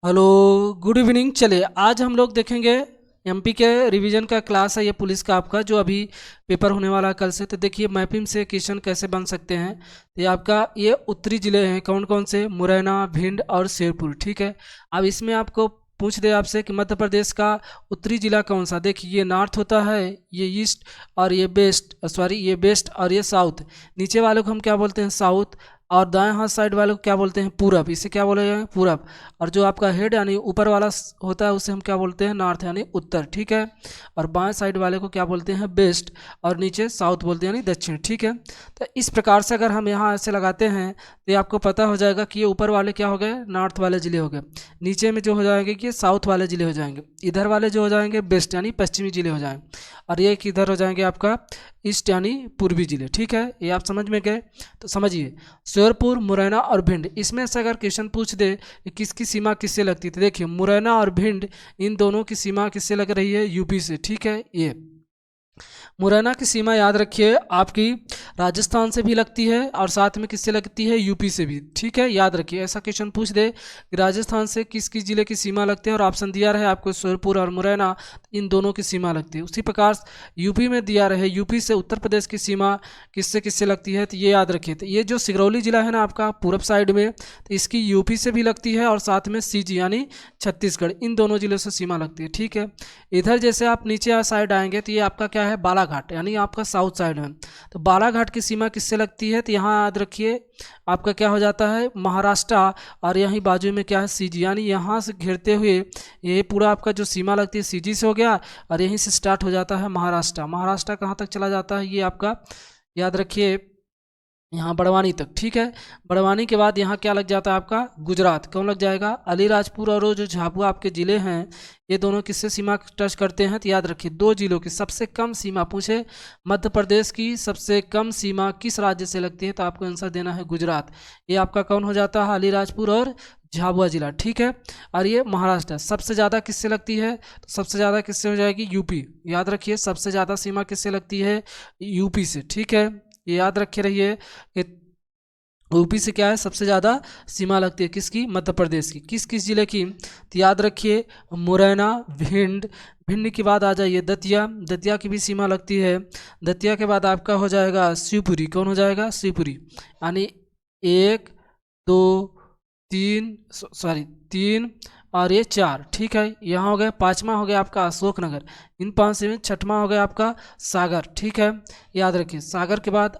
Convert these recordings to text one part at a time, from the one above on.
Hello, good evening. चलिए आज हम लोग देखेंगे एमपी के रिवीजन का क्लास है ये पुलिस का आपका जो अभी पेपर होने वाला है कल से। तो देखिए मैपिंग से क्वेश्चन कैसे बन सकते हैं। तो ये आपका ये उत्तरी जिले हैं कौन कौन से, मुरैना, भिंड और शेरपुर। ठीक है। अब इसमें आपको पूछ दे आपसे कि मध्य प्रदेश का उत्तरी जिला कौन सा। देखिए ये नॉर्थ होता है, ये ईस्ट और ये वेस्ट, सॉरी ये वेस्ट और ये साउथ। नीचे वाले को हम क्या बोलते हैं, साउथ। और दाएं हाथ साइड वाले को क्या बोलते हैं, पूरब। इसे क्या बोले हैं, पूरब। और जो आपका हेड यानी ऊपर वाला होता है उसे हम क्या बोलते हैं, नॉर्थ यानी उत्तर। ठीक है। और बाएं साइड वाले को क्या बोलते हैं, वेस्ट। और नीचे साउथ बोलते हैं यानी दक्षिण। ठीक है। तो इस प्रकार से अगर हम यहाँ ऐसे लगाते हैं तो ये आपको पता हो जाएगा कि ये ऊपर वाले क्या हो गए, नॉर्थ वाले ज़िले हो गए। नीचे में जो हो जाएंगे कि ये साउथ वाले ज़िले हो जाएंगे। इधर वाले जो हो जाएंगे वेस्ट यानी पश्चिमी ज़िले हो जाएंगे। और ये किधर हो जाएंगे आपका, ईस्ट यानी पूर्वी ज़िले। ठीक है, ये आप समझ में गए। तो समझिए श्योरपुर, मुरैना और भिंड, इसमें से अगर क्वेश्चन पूछ दे कि किसकी सीमा किससे लगती है, तो देखिए मुरैना और भिंड इन दोनों की सीमा किससे लग रही है, यूपी से। ठीक है। ये मुरैना की सीमा याद रखिए आपकी राजस्थान से भी लगती है और साथ में किससे लगती है, यूपी से भी। ठीक है, याद रखिए। ऐसा क्वेश्चन पूछ दे कि राजस्थान से किस किस जिले की सीमा लगती है और ऑप्शन दिया रहे आपको श्योरपुर और मुरैना, इन दोनों की सीमा लगती है। उसी प्रकार यूपी में दिया रहे यूपी से उत्तर प्रदेश की सीमा किससे किससे लगती है, तो ये याद रखिए। तो ये जो सिगरौली जिला है ना आपका पूरब साइड में, तो इसकी यूपी से भी लगती है और साथ में सीजी यानी छत्तीसगढ़, इन दोनों जिलों से सीमा लगती है। ठीक है। इधर जैसे आप नीचे साइड आएंगे तो ये आपका क्या है, बालाघाट यानी आपका साउथ साइड में। तो बालाघाट की सीमा किससे लगती है, तो यहाँ याद रखिए आपका क्या हो जाता है, महाराष्ट्र। और यहीं बाजू में क्या है, सीजी, यानी यहाँ से घेरते हुए ये पूरा आपका जो सीमा लगती है सीजी से हो गया। और यहीं से स्टार्ट हो जाता है महाराष्ट्र। महाराष्ट्र कहाँ तक चला जाता है, ये आपका याद रखिए यहाँ बड़वानी तक। ठीक है। बड़वानी के बाद यहाँ क्या लग जाता है आपका, गुजरात। कौन लग जाएगा, अलीराजपुर और वो जो झाबुआ आपके ज़िले हैं, ये दोनों किससे सीमा टच करते हैं, तो याद रखिए दो जिलों की सबसे कम सीमा पूछे, मध्य प्रदेश की सबसे कम सीमा किस राज्य से लगती है, तो आपको आंसर देना है गुजरात। ये आपका कौन हो जाता है, अलीराजपुर और झाबुआ जिला। ठीक है। और ये महाराष्ट्र सबसे ज़्यादा किससे लगती है, तो सबसे ज़्यादा किससे हो जाएगी, यूपी। याद रखिए सबसे ज़्यादा सीमा किससे लगती है, यूपी से। ठीक है, ये याद रखे रहिए कि यूपी से क्या है, सबसे ज़्यादा सीमा लगती है किसकी, मध्य प्रदेश की। किस किस जिले की, तो याद रखिए मुरैना, भिंड। भिंड के बाद आ जाइए दतिया। दतिया की भी सीमा लगती है। दतिया के बाद आपका हो जाएगा शिवपुरी। कौन हो जाएगा, शिवपुरी। यानी एक, दो, तीन, सॉरी तीन और ये चार। ठीक है, यहाँ हो गया। पांचवा हो गया आपका अशोकनगर। इन पांच से में छठवां हो गया आपका सागर। ठीक है, याद रखिए। सागर के बाद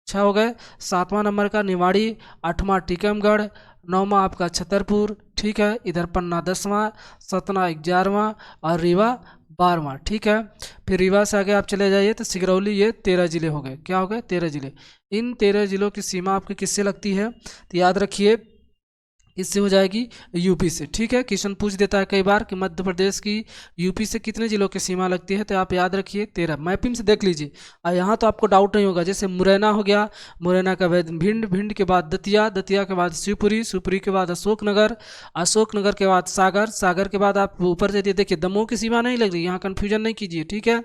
छः हो गए। सातवां नंबर का निवाड़ी। आठवां टीकमगढ़। नौवां आपका छतरपुर। ठीक है, इधर पन्ना 10वां, सतना 11वां और रीवा 12वां। ठीक है। फिर रीवा से आगे आप चले जाइए तो सिगरौली, ये 13 जिले हो गए। क्या हो गए, 13 जिले। इन 13 जिलों की सीमा आपकी किससे लगती है, तो याद रखिए इससे हो जाएगी यूपी से। ठीक है, क्वेश्चन पूछ देता है कई बार कि मध्य प्रदेश की यूपी से कितने जिलों की सीमा लगती है, तो आप याद रखिए 13। मैपिंग से देख लीजिए और यहाँ तो आपको डाउट नहीं होगा। जैसे मुरैना हो गया, मुरैना के बाद भिंड, भिंड के बाद दतिया, दतिया के बाद शिवपुरी, शिवपुरी के बाद अशोकनगर, अशोकनगर के बाद सागर, सागर के बाद आप ऊपर से देखिए दमोह की सीमा नहीं लग रही, यहाँ कन्फ्यूजन नहीं कीजिए। ठीक है।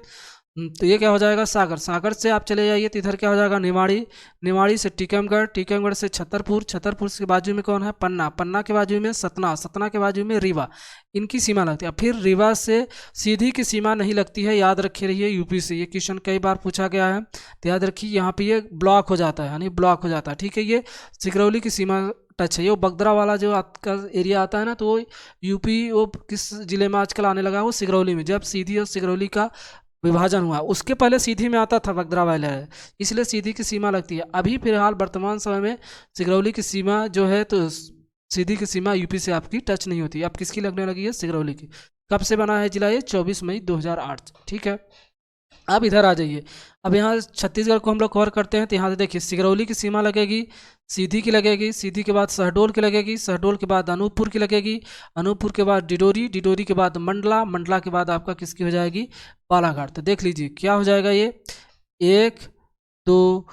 तो ये क्या हो जाएगा, सागर। सागर से आप चले जाइए तो इधर क्या हो जाएगा, निवाड़ी। निवाड़ी से टीकमगढ़, टीकमगढ़ से छतरपुर, छतरपुर के बाजू में कौन है, पन्ना। पन्ना के बाजू में सतना, सतना के बाजू में रीवा। इनकी सीमा लगती है। फिर रीवा से सीधी की सीमा नहीं लगती है, याद रखे रहिए यूपी से। ये क्वेश्चन कई बार पूछा गया है, तो याद रखिए यहाँ पे ये ब्लॉक हो जाता है, यानी ब्लॉक हो जाता है। ठीक है, ये सिगरौली की सीमा टच है। ये बगदरा वाला जो आपका एरिया आता है ना, तो वो यूपी, वो किस जिले में आजकल आने लगा है, वो सिगरौली में। जब सीधी और सिगरौली का विभाजन हुआ, उसके पहले सीधी में आता था बगदरा वाला है, इसलिए सीधी की सीमा लगती है। अभी फिलहाल वर्तमान समय में सिगरौली की सीमा जो है, तो सीधी की सीमा यूपी से आपकी टच नहीं होती। अब किसकी लगने लगी है, सिगरौली की। कब से बना है जिला ये, 24 मई 2008। ठीक है। अब इधर आ जाइए। अब यहाँ छत्तीसगढ़ को हम लोग कवर करते हैं, तो यहाँ से देखिए सिगरौली की सीमा लगेगी, सीधी की लगेगी, सीधी के बाद शहडोल की लगेगी, शहडोल के बाद अनूपपुर की लगेगी, अनूपपुर के बाद डिडोरी, डिडोरी के बाद मंडला, मंडला के बाद आपका किसकी हो जाएगी, बालाघाट। तो देख लीजिए क्या हो जाएगा ये, एक, दो,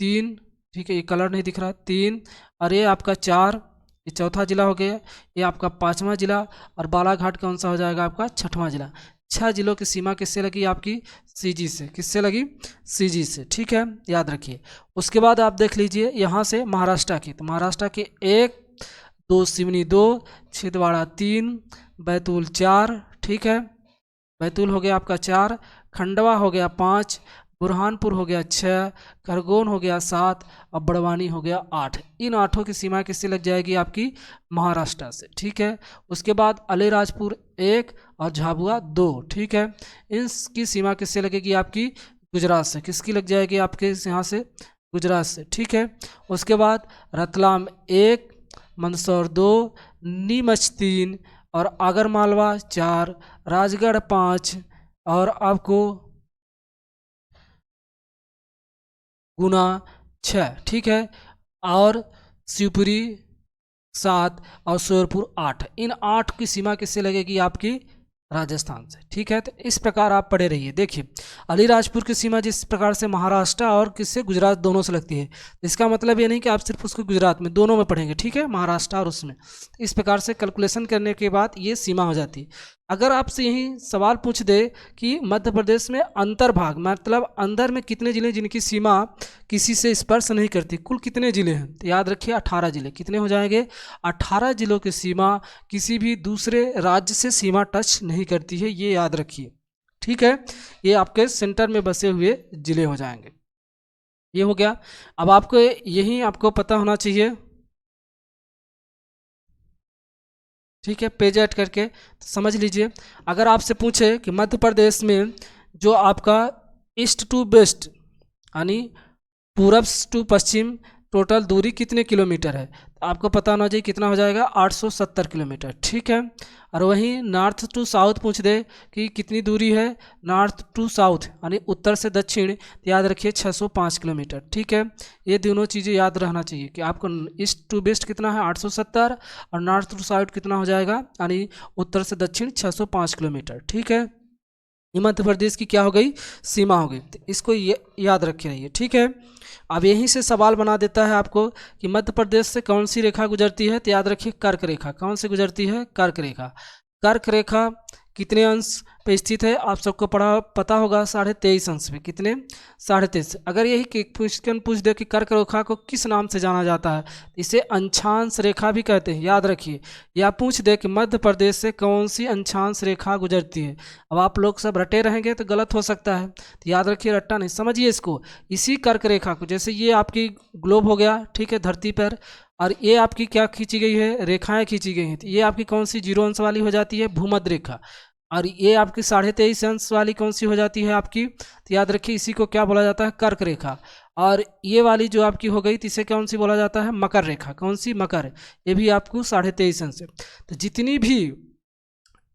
तीन। ठीक है, ये कलर नहीं दिख रहा, तीन। और ये आपका चार, ये चौथा जिला हो गया। ये आपका पांचवा जिला। और बालाघाट कौन सा हो जाएगा आपका, छठवां जिला। छह जिलों की सीमा किससे लगी आपकी, सीजी से। किससे लगी, सीजी से। ठीक है, याद रखिए। उसके बाद आप देख लीजिए यहाँ से महाराष्ट्र की, तो महाराष्ट्र के एक, 2 सिवनी 2, छिंदवाड़ा 3, बैतूल 4, ठीक है, बैतूल हो गया आपका 4, खंडवा हो गया 5, बुरहानपुर हो गया 6, खरगोन हो गया 7 और बड़वानी हो गया 8। इन 8 की सीमा किससे लग जाएगी आपकी? महाराष्ट्र से, ठीक है। उसके बाद अलीराजपुर 1 और झाबुआ 2, ठीक है। इनकी सीमा किससे लगेगी आपकी? गुजरात से। किसकी लग जाएगी आपके यहाँ से? गुजरात से, ठीक है। उसके बाद रतलाम 1, मंदसौर 2, नीमच 3 और आगरमालवा 4, राजगढ़ 5 और आपको गुना 6, ठीक है, और शिवपुरी 7 और श्योरपुर 8। इन 8 की सीमा किससे लगेगी आपकी? राजस्थान से, ठीक है। तो इस प्रकार आप पढ़े रहिए। देखिए अलीराजपुर की सीमा जिस प्रकार से महाराष्ट्र और किससे? गुजरात दोनों से लगती है। इसका मतलब ये नहीं कि आप सिर्फ उसको गुजरात में, दोनों में पढ़ेंगे, ठीक है, महाराष्ट्र और उसमें। तो इस प्रकार से कैलकुलेशन करने के बाद ये सीमा हो जाती है। अगर आपसे यही सवाल पूछ दे कि मध्य प्रदेश में अंतर्भाग मतलब अंदर में कितने जिले जिनकी सीमा किसी से स्पर्श नहीं करती, कुल कितने जिले हैं? तो याद रखिए 18 जिले। कितने हो जाएंगे? 18 जिलों की सीमा किसी भी दूसरे राज्य से सीमा टच नहीं करती है, ये याद रखिए, ठीक है। ये आपके सेंटर में बसे हुए जिले हो जाएंगे। ये हो गया। अब आपको यही आपको पता होना चाहिए, ठीक है, पेज ऐड करके तो समझ लीजिए। अगर आपसे पूछे कि मध्य प्रदेश में जो आपका ईस्ट टू वेस्ट यानी पूरब टू पश्चिम टोटल दूरी कितने किलोमीटर है? तो आपको पता होना चाहिए कितना हो जाएगा? 870 किलोमीटर, ठीक है। और वहीं नॉर्थ टू साउथ पूछ दे कि कितनी दूरी है नॉर्थ टू साउथ यानी उत्तर से दक्षिण, तो याद रखिए 605 किलोमीटर, ठीक है। ये दोनों चीज़ें याद रहना चाहिए कि आपको ईस्ट टू वेस्ट कितना है 870 और नॉर्थ टू साउथ कितना हो जाएगा यानी उत्तर से दक्षिण 605 किलोमीटर, ठीक है। ये मध्य प्रदेश की क्या हो गई? सीमा हो गई। तो इसको याद रखे रहिए, ठीक है। अब यहीं से सवाल बना देता है आपको कि मध्य प्रदेश से कौन सी रेखा गुजरती है? तो याद रखिए कर्क रेखा। कौन सी गुजरती है? कर्क रेखा। कर्क रेखा कितने अंश पे स्थित है? आप सबको पता होगा 23.5 अंश पे। कितने? 23.5। अगर यही क्वेश्चन पूछ दे कि कर्क रेखा को किस नाम से जाना जाता है, इसे अंशांश रेखा भी कहते हैं, याद रखिए। या पूछ दे कि मध्य प्रदेश से कौन सी अंशांश रेखा गुजरती है, अब आप लोग सब रटे रहेंगे तो गलत हो सकता है, तो याद रखिए रट्टा नहीं, समझिए इसको। इसी कर्क रेखा को, जैसे ये आपकी ग्लोब हो गया, ठीक है, धरती पर, और ये आपकी क्या खींची गई है? रेखाएं खींची गई हैं। तो ये आपकी कौन सी 0 अंश वाली हो जाती है? भूमध्य रेखा। और ये आपकी 23.5 अंश वाली कौन सी हो जाती है आपकी? तो याद रखिए इसी को क्या बोला जाता है? कर्क रेखा। और ये वाली जो आपकी हो गई, तो इसे कौन सी बोला जाता है? मकर रेखा। कौन सी? मकर। ये भी आपको 23.5 अंश है। तो जितनी भी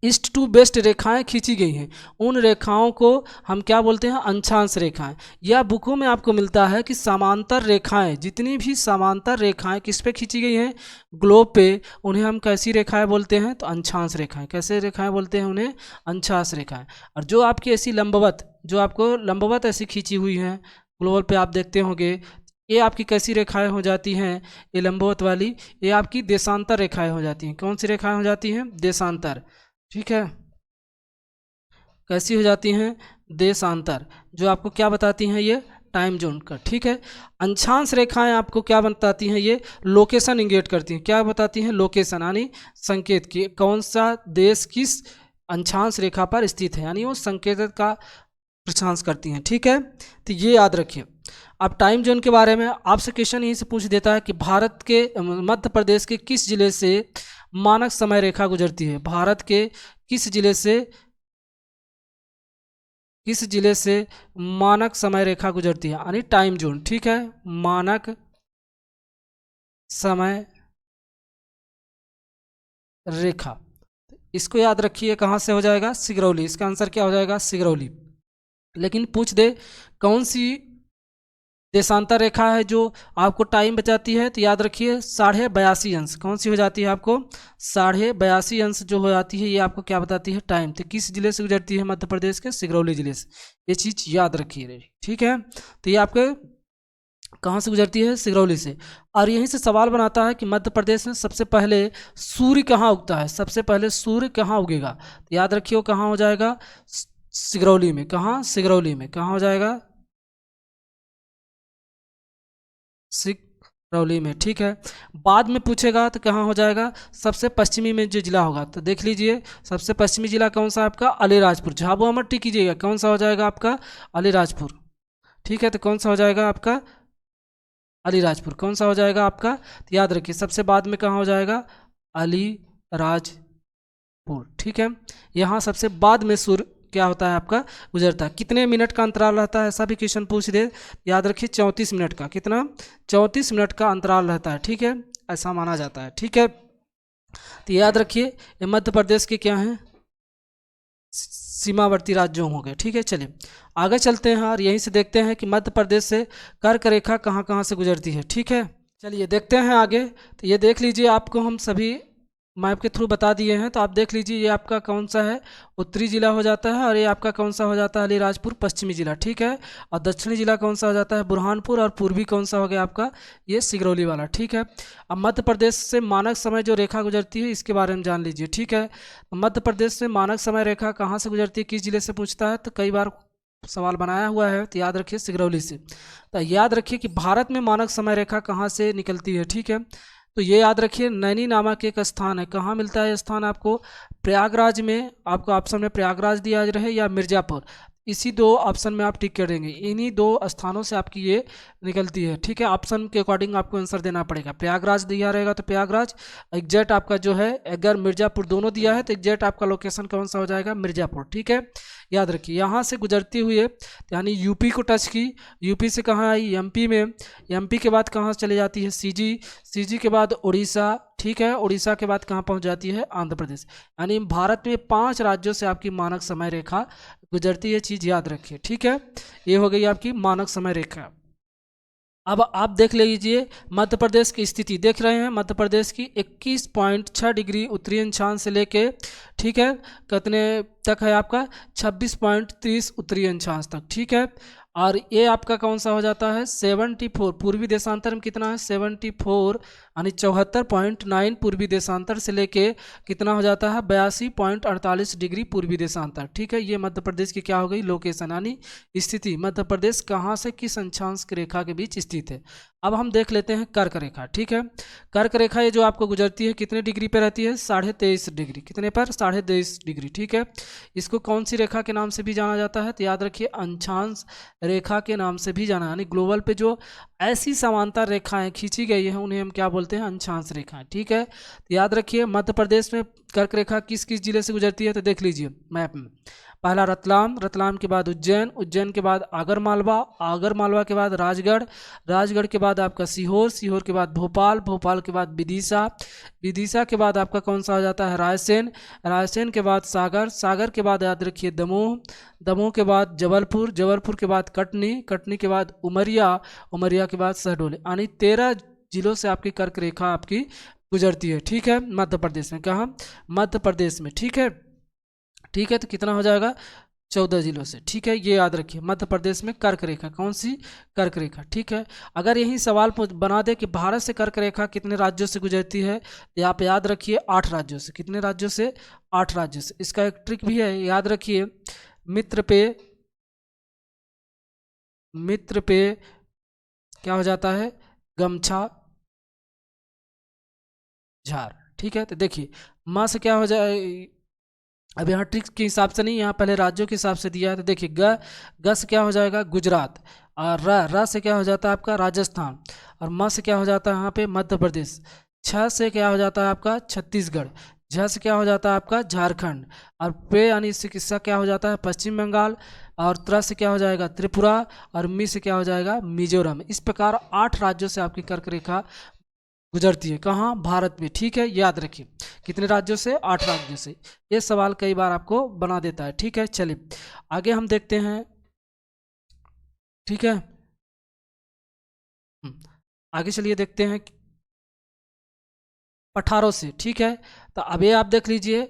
ईस्ट टू वेस्ट रेखाएं खींची गई हैं, उन रेखाओं को हम क्या बोलते हैं? अंशांश रेखाएं। या बुकों में आपको मिलता है कि समांतर रेखाएं, जितनी भी समांतर रेखाएं किस पे खींची गई हैं? ग्लोब पे, उन्हें हम कैसी रेखाएं बोलते हैं? तो अंशांश रेखाएं। कैसे रेखाएं बोलते हैं उन्हें? अंशांश रेखाएं। और जो आपकी ऐसी लंबवत, जो आपको लंबवत ऐसी खींची हुई हैं ग्लोबल पे, आप देखते होंगे, ये आपकी कैसी रेखाएं हो जाती हैं? ये लंबवत वाली, ये आपकी देशांतर रेखाएं हो जाती हैं। कौन सी रेखाएं हो जाती हैं? देशांतर, ठीक है। कैसी हो जाती हैं? देशांतर। जो आपको क्या बताती हैं? ये टाइम जोन का, ठीक है। अंशांश रेखाएं आपको क्या बताती हैं? ये लोकेशन इंडिकेट करती हैं। क्या बताती हैं? लोकेशन यानी संकेत की कौन सा देश किस अंशांश रेखा पर स्थित है, यानी वो संकेत का प्रशंसा करती हैं, ठीक है। तो ये याद रखिए। अब टाइम जोन के बारे में आपसे क्वेश्चन यहीं से पूछ देता है कि भारत के मध्य प्रदेश के किस जिले से मानक समय रेखा गुजरती है? भारत के किस जिले से मानक समय रेखा गुजरती है, यानी टाइम जोन, ठीक है। मानक समय रेखा, इसको याद रखिए। कहाँ से हो जाएगा? सिगरौली। इसका आंसर क्या हो जाएगा? सिगरौली। लेकिन पूछ दे कौन सी देशांतर रेखा है जो आपको टाइम बचाती है, तो याद रखिए 82.5 अंश। कौन सी हो जाती है आपको? 82.5 अंश जो हो जाती है, ये आपको क्या बताती है? टाइम। तो किस जिले से गुजरती है? मध्य प्रदेश के सिगरौली जिले से। ये चीज़ याद रखिए, ठीक है। तो ये आपके कहाँ से गुजरती है? सिगरौली से। और यहीं से सवाल बनाता है कि मध्य प्रदेश में सबसे पहले सूर्य कहाँ उगता है? सबसे पहले सूर्य कहाँ उगेगा? तो याद रखिए वो कहाँ हो जाएगा? सिगरौली में। कहाँ? सिगरौली में। कहाँ हो जाएगा? सिगरौली में, ठीक है। बाद में पूछेगा तो कहाँ हो जाएगा, सबसे पश्चिमी में जो जिला होगा, तो देख लीजिए सबसे पश्चिमी जिला कौन सा आपका, अलीराजपुर। झाबुआ मत टिक कीजिएगा, कौन सा हो जाएगा आपका, अलीराजपुर, ठीक है। तो कौन सा हो जाएगा आपका, अलीराजपुर, कौन सा हो जाएगा आपका, तो याद रखिए सबसे बाद में कहाँ हो जाएगा, अलीराजपुर, ठीक है। यहाँ सबसे बाद में सूर्य क्या होता है आपका, गुजरता है। कितने मिनट का अंतराल रहता है, ऐसा भी क्वेश्चन पूछ दे, याद रखिए 34 मिनट का, कितना, 34 मिनट का अंतराल रहता है, ठीक है, ऐसा माना जाता है, ठीक है। तो याद रखिए ये मध्य प्रदेश के क्या हैं, सीमावर्ती राज्यों हो गए, ठीक है। चलिए आगे चलते हैं और यहीं से देखते हैं कि मध्य प्रदेश से कर्क रेखा कहाँ कहाँ से गुजरती है, ठीक है। चलिए देखते हैं आगे। तो ये देख लीजिए, आपको हम सभी मैप के थ्रू बता दिए हैं, तो आप देख लीजिए ये आपका कौन सा है, उत्तरी जिला हो जाता है, और ये आपका कौन सा हो जाता है, अलीराजपुर पश्चिमी जिला, ठीक है। और दक्षिणी जिला कौन सा हो जाता है, बुरहानपुर, और पूर्वी कौन सा हो गया आपका, ये सिगरौली वाला, ठीक है। अब मध्य प्रदेश से मानक समय जो रेखा गुजरती है इसके बारे में जान लीजिए, ठीक है। मध्य प्रदेश से मानक समय रेखा कहाँ से गुजरती है, किस जिले से पूछता है, तो कई बार सवाल बनाया हुआ है, तो याद रखिए सिगरौली से। तो याद रखिए कि भारत में मानक समय रेखा कहाँ से निकलती है, ठीक है। तो ये याद रखिए नैनी नामक एक स्थान है, कहाँ मिलता है स्थान आपको, प्रयागराज में, आपको ऑप्शन में प्रयागराज दिया रहे या मिर्ज़ापुर, इसी दो ऑप्शन में आप टिक कर देंगे, इन्हीं दो स्थानों से आपकी ये निकलती है, ठीक है। ऑप्शन के अकॉर्डिंग आपको आंसर देना पड़ेगा, प्रयागराज दिया रहेगा तो प्रयागराज, एग्जैक्ट आपका जो है, अगर मिर्ज़ापुर दोनों दिया है तो एग्जैक्ट आपका लोकेशन कौन सा हो जाएगा, मिर्ज़ापुर, ठीक है। याद रखिए यहाँ से गुजरती हुई है, यानी यूपी को टच की, यूपी से कहाँ आई, एमपी में, एमपी के बाद कहाँ चले जाती है, सीजी, सीजी के बाद उड़ीसा, ठीक है, उड़ीसा के बाद कहाँ पहुँच जाती है, आंध्र प्रदेश। यानी भारत में 5 राज्यों से आपकी मानक समय रेखा गुजरती है, चीज़ याद रखिए, ठीक है। ये हो गई आपकी मानक समय रेखा। अब आप देख लीजिए मध्य प्रदेश की स्थिति, देख रहे हैं मध्य प्रदेश की 21.6 डिग्री उत्तरी अक्षांश से लेके, ठीक है, कितने तक है आपका, 26.30 उत्तरी अक्षांश तक, ठीक है। और ये आपका कौन सा हो जाता है, 74, पूर्वी देशांतर में कितना है, 74 यानी 74.9 पूर्वी देशांतर से लेके कितना हो जाता है, 82.48 डिग्री पूर्वी देशांतर, ठीक है। ये मध्य प्रदेश की क्या हो गई, लोकेशन यानी स्थिति, मध्य प्रदेश कहाँ से किस अक्षांश रेखा के बीच स्थित है। अब हम देख लेते हैं कर्क रेखा, ठीक है। कर्क रेखा ये जो आपको गुजरती है कितने डिग्री पे रहती है, 23.5 डिग्री, कितने पर, 23.5 डिग्री, ठीक है। इसको कौन सी रेखा के नाम से भी जाना जाता है, तो याद रखिए अक्षांश रेखा के नाम से भी जाना, यानी ग्लोबल पे जो ऐसी समांतर रेखाएं खींची गई हैं उन्हें हम क्या बोलते हैं, अक्षांश रेखाएं, ठीक है। तो याद रखिए मध्य प्रदेश में कर्क रेखा किस किस जिले से गुजरती है, तो देख लीजिए मैप में, पहला रतलाम, रतलाम के बाद उज्जैन, उज्जैन के बाद आगरमालवा, आगरमालवा के बाद राजगढ़, राजगढ़ के बाद आपका सीहोर, सीहोर के बाद भोपाल, भोपाल के बाद विदिशा, विदिशा के बाद आपका कौन सा आ जाता है, रायसेन, रायसेन के बाद सागर, सागर के बाद याद रखिए दमोह, दमोह के बाद जबलपुर, जबलपुर के बाद कटनी, कटनी के बाद उमरिया, उमरिया के बाद शहडोल, यानी 13 जिलों से आपकी कर्क रेखा आपकी गुजरती है, ठीक है, मध्य प्रदेश में, कहाँ, मध्य प्रदेश में, ठीक है, ठीक है। तो कितना हो जाएगा, 14 जिलों से, ठीक है। ये याद रखिए मध्य प्रदेश में कर्क रेखा, कौन सी, कर्क रेखा, ठीक है। अगर यही सवाल बना दे कि भारत से कर्क रेखा कितने राज्यों से गुजरती है, तो आप याद रखिए 8 राज्यों से, कितने राज्यों से, 8 राज्यों से। इसका एक ट्रिक भी है, याद रखिए मित्र पे, मित्र पे क्या हो जाता है, गमछा झार, ठीक है। तो देखिए माँ से क्या हो जाए, अब यहाँ ट्रिक्स के हिसाब से नहीं, यहाँ पहले राज्यों के हिसाब से दिया है, तो देखिए ग से क्या हो जाएगा, गुजरात, और र से क्या हो जाता है आपका, राजस्थान, और म से क्या हो जाता है यहाँ पे, मध्य प्रदेश, छ से क्या हो जाता है आपका, छत्तीसगढ़, झ से क्या हो जाता है आपका, झारखंड, और पे यानी इससे किस्सा क्या हो जाता है, पश्चिम बंगाल, और त्र से क्या हो जाएगा, त्रिपुरा, और मी से क्या हो जाएगा, मिजोरम। इस प्रकार 8 राज्यों से आपकी कर्क रेखा गुजरती है, कहाँ, भारत में, ठीक है। याद रखिए कितने राज्यों से, 8 राज्यों से। ये सवाल कई बार आपको बना देता है, ठीक है। चलिए आगे हम देखते हैं, ठीक है। आगे चलिए देखते हैं पठारों से, ठीक है। तो अब ये आप देख लीजिए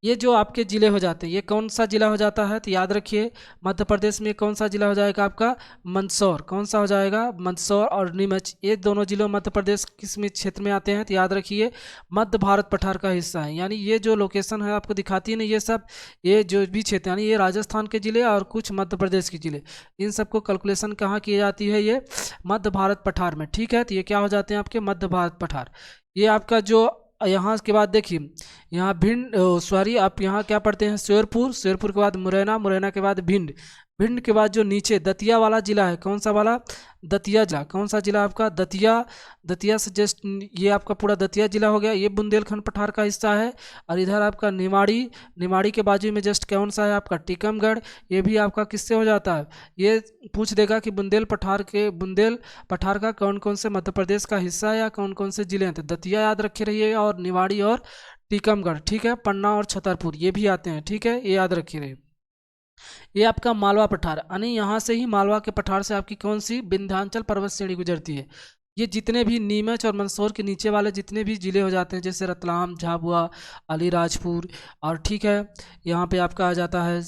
ये जो आपके ज़िले हो जाते हैं ये कौन सा ज़िला हो जाता है, तो याद रखिए मध्य प्रदेश में कौन सा ज़िला हो जाएगा आपका मंदसौर। कौन सा हो जाएगा, मंदसौर और नीमच, ये दोनों जिलों मध्य प्रदेश किस में क्षेत्र में आते हैं, तो याद रखिए मध्य भारत पठार का हिस्सा है। यानी ये जो लोकेशन है आपको दिखाती है ना, ये सब ये जो भी क्षेत्र यानी ये राजस्थान के ज़िले और कुछ मध्य प्रदेश के ज़िले, इन सबको कैलकुलेशन कहाँ की जाती है, ये मध्य भारत पठार में। ठीक है, तो ये क्या हो जाते हैं आपके मध्य भारत पठार। ये आपका जो यहाँ के बाद देखिए यहाँ भिंड, सॉरी आप यहाँ क्या पढ़ते हैं श्योरपुर, श्योरपुर के बाद मुरैना, मुरैना के बाद भिंड, भिंड के बाद जो नीचे दतिया वाला जिला है, कौन सा वाला, दतिया जिला। कौन सा जिला आपका दतिया, दतिया से जस्ट ये आपका पूरा दतिया जिला हो गया, ये बुंदेलखंड पठार का हिस्सा है। और इधर आपका निमाड़ी, निमाड़ी के बाजू में जस्ट कौन सा है आपका टीकमगढ़, ये भी आपका किससे हो जाता है, ये पूछ देगा कि बुंदेल पठार के, बुंदेल पठार का कौन कौन से मध्य प्रदेश का हिस्सा है या कौन कौन से जिले हैं, तो दतिया याद रखे रहिए और निमाड़ी और टीकमगढ़। ठीक है, पन्ना और छतरपुर ये भी आते हैं। ठीक है, ये याद रखिए रहिए। ये आपका मालवा पठार, यानी यहाँ से ही मालवा के पठार से आपकी कौन सी विंध्याचल पर्वत श्रेणी गुजरती है। ये जितने भी नीमच और मंदसौर के नीचे वाले जितने भी जिले हो जाते हैं, जैसे रतलाम, झाबुआ, अलीराजपुर, और ठीक है यहाँ पे आपका आ जाता है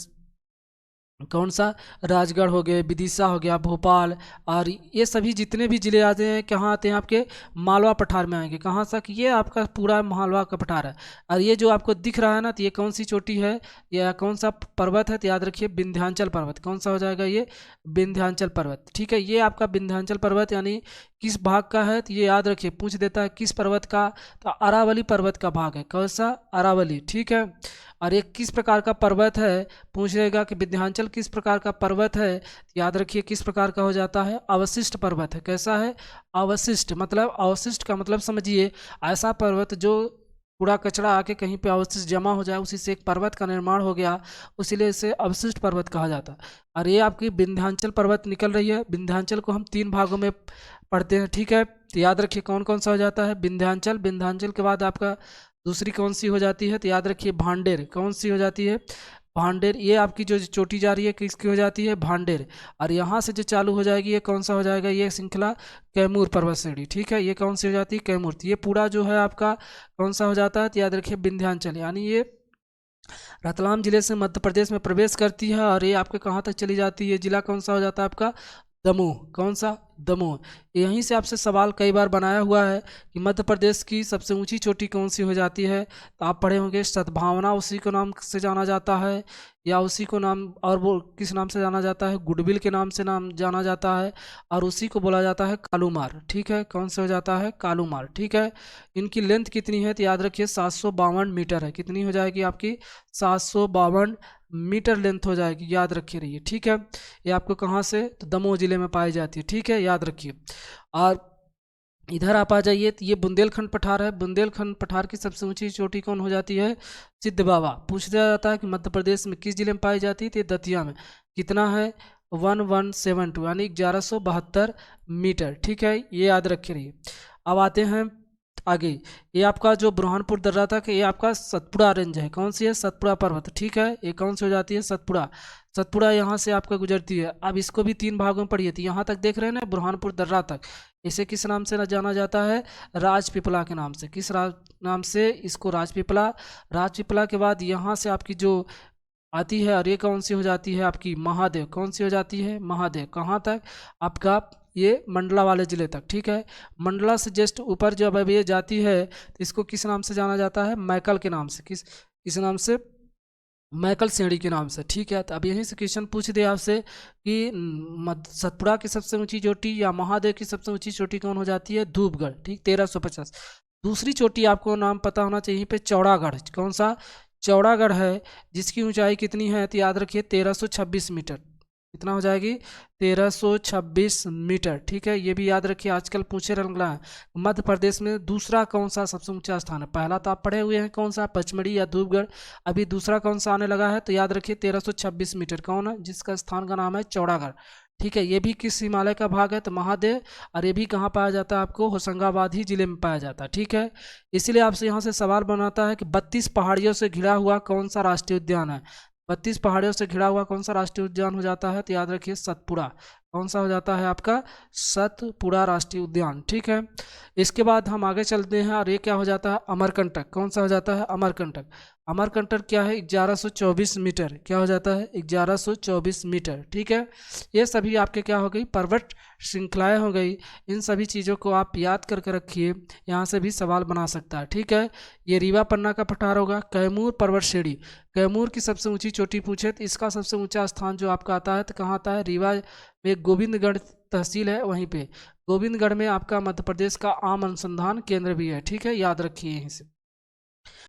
कौन सा, राजगढ़ हो गए, विदिशा हो गया, भोपाल, और ये सभी जितने भी जिले आते हैं कहाँ आते हैं आपके मालवा पठार में आएंगे। कहाँ तक, ये आपका पूरा मालवा का पठार है। और ये जो आपको दिख रहा है ना, तो ये कौन सी चोटी है या कौन सा पर्वत है, तो याद रखिए विंध्याचल पर्वत। कौन सा हो जाएगा, ये विंध्याचल पर्वत। ठीक है, ये आपका विंध्याचल पर्वत यानी किस भाग का है, तो ये याद रखिए पूछ देता है किस पर्वत का, तो अरावली पर्वत का भाग है। कौन सा, अरावली। ठीक है, और एक किस प्रकार का पर्वत है, पूछेगा कि विंध्याचल किस प्रकार का पर्वत है, याद रखिए किस प्रकार का हो जाता है, अवशिष्ट पर्वत है। कैसा है, अवशिष्ट, मतलब अवशिष्ट का मतलब समझिए ऐसा पर्वत जो कूड़ा कचरा आके कहीं पे अवशिष्ट जमा हो जाए, उसी से एक पर्वत का निर्माण हो गया, इसीलिए इसे अवशिष्ट पर्वत कहा जाता है। और ये आपकी विंध्याचल पर्वत निकल रही है। विंध्याचल को हम 3 भागों में पढ़ते हैं। ठीक है, तो याद रखिए कौन कौन सा हो जाता है, विंध्याचल, विंध्याचल के बाद आपका दूसरी कौन सी हो जाती है, तो याद रखिए भांडेर। कौन सी हो जाती है, भांडेर। ये आपकी जो चोटी जा रही है किसकी हो जाती है, भांडेर। और यहाँ से जो चालू हो जाएगी ये कौन सा हो जाएगा, ये श्रृंखला कैमूर पर्वत श्रेणी। ठीक है, ये कौन सी हो जाती है, कैमूर। तो ये पूरा जो है आपका कौन सा हो जाता है, तो याद रखिए विंध्याचल, यानी ये रतलाम जिले से मध्य प्रदेश में प्रवेश करती है और ये आपके कहाँ तक चली जाती है, जिला कौन सा हो जाता है आपका दमोह। कौन सा, दमोह। यहीं से आपसे सवाल कई बार बनाया हुआ है कि मध्य प्रदेश की सबसे ऊंची चोटी कौन सी हो जाती है, तो आप पढ़े होंगे सद्भावना उसी को नाम से जाना जाता है, या उसी को नाम, और वो किस नाम से जाना जाता है, गुडविल के नाम से नाम जाना जाता है, और उसी को बोला जाता है कालूमार। ठीक है, कौन से हो जाता है, कालूमार। ठीक है, इनकी लेंथ कितनी है, तो याद रखिए 752 मीटर है। कितनी हो जाएगी आपकी, 752 मीटर लेंथ हो जाएगी, याद रखिए रहिए। ठीक है, ये आपको कहाँ से, तो दमोह जिले में पाई जाती है। ठीक है, याद रखिए। और इधर आप आ जाइए, तो ये बुंदेलखंड पठार है। बुंदेलखंड पठार की सबसे ऊंची चोटी कौन हो जाती है, सिद्ध बाबा। पूछ दिया जाता है कि मध्य प्रदेश में किस जिले में पाई जाती है, तो ये दतिया में। कितना है, 1172 यानी 1172 मीटर। ठीक है, ये याद रखे रहिए। अब आते हैं आगे, ये आपका जो बुरहानपुर दर्रा तक, ये आपका सतपुड़ा रेंज है। कौन सी है, सतपुड़ा पर्वत। ठीक है, ये कौन सी हो जाती है, सतपुड़ा। सतपुड़ा यहाँ से आपका गुजरती है। अब इसको भी 3 भागों में पढ़िए, तो यहाँ तक देख रहे हैं ना बुरहानपुर दर्रा तक, इसे किस नाम से जाना जाता है, राजपीपला के नाम से। किस नाम से, इसको राजपीपला। राजपीपला के बाद यहाँ से आपकी जो आती है, और ये कौन सी हो जाती है आपकी, महादेव। कौन सी हो जाती है, महादेव। कहाँ तक आपका, ये मंडला वाले ज़िले तक। ठीक है, मंडला से जस्ट ऊपर जब अब ये जाती है तो इसको किस नाम से जाना जाता है, मैकल के नाम से। किस नाम से, मैकल श्रेणी के नाम से। ठीक है, तो अब यहीं से क्वेश्चन पूछ दे आपसे कि सतपुड़ा की सबसे ऊंची चोटी या महादेव की सबसे ऊंची चोटी कौन हो जाती है, धूपगढ़। ठीक, 1350। दूसरी चोटी आपको नाम पता होना चाहिए, पे चौड़ागढ़। कौन सा, चौड़ागढ़ है, जिसकी ऊंचाई कितनी है, तो याद रखिए 1326 मीटर। कितना हो जाएगी, 1326 मीटर। ठीक है, ये भी याद रखिए, आजकल पूछे रंगला है। मध्य प्रदेश में दूसरा कौन सा सबसे ऊंचा स्थान है, पहला तो आप पढ़े हुए हैं कौन सा, पचमढ़ी या धूपगढ़। अभी दूसरा कौन सा आने लगा है, तो याद रखिए 1326 मीटर। कौन है, जिसका स्थान का नाम है चौड़ागढ़। ठीक है, ये भी किस हिमालय का भाग है, तो महादेव। और ये भी कहाँ पाया जाता है आपको, होशंगाबाद ही जिले में पाया जाता है। ठीक है, इसीलिए आपसे यहाँ से सवाल बनाता है कि 32 पहाड़ियों से घिरा हुआ कौन सा राष्ट्रीय उद्यान है। 32 पहाड़ियों से घिरा हुआ कौन सा राष्ट्रीय उद्यान हो जाता है, तो याद रखिए सतपुड़ा। कौन सा हो जाता है आपका, सतपुड़ा राष्ट्रीय उद्यान। ठीक है, इसके बाद हम आगे चलते हैं, और ये क्या हो जाता है, अमरकंटक। कौन सा हो जाता है, अमरकंटक। अमरकंटक क्या है 1124 मीटर, क्या हो जाता है 1124 मीटर। ठीक है, ये सभी आपके क्या हो गई पर्वत श्रृंखलाएं हो गई। इन सभी चीज़ों को आप याद करके रखिए, यहाँ से भी सवाल बना सकता है। ठीक है, ये रीवा पन्ना का पठार होगा। कैमूर पर्वत श्रेणी, कैमूर की सबसे ऊंची चोटी पूछे तो इसका सबसे ऊंचा स्थान जो आपका आता है तो कहाँ आता है, रीवा में गोविंदगढ़ तहसील है वहीं पे। गोविंदगढ़ में आपका मध्य प्रदेश का आम अनुसंधान केंद्र भी है। ठीक है, याद रखिए यहीं से।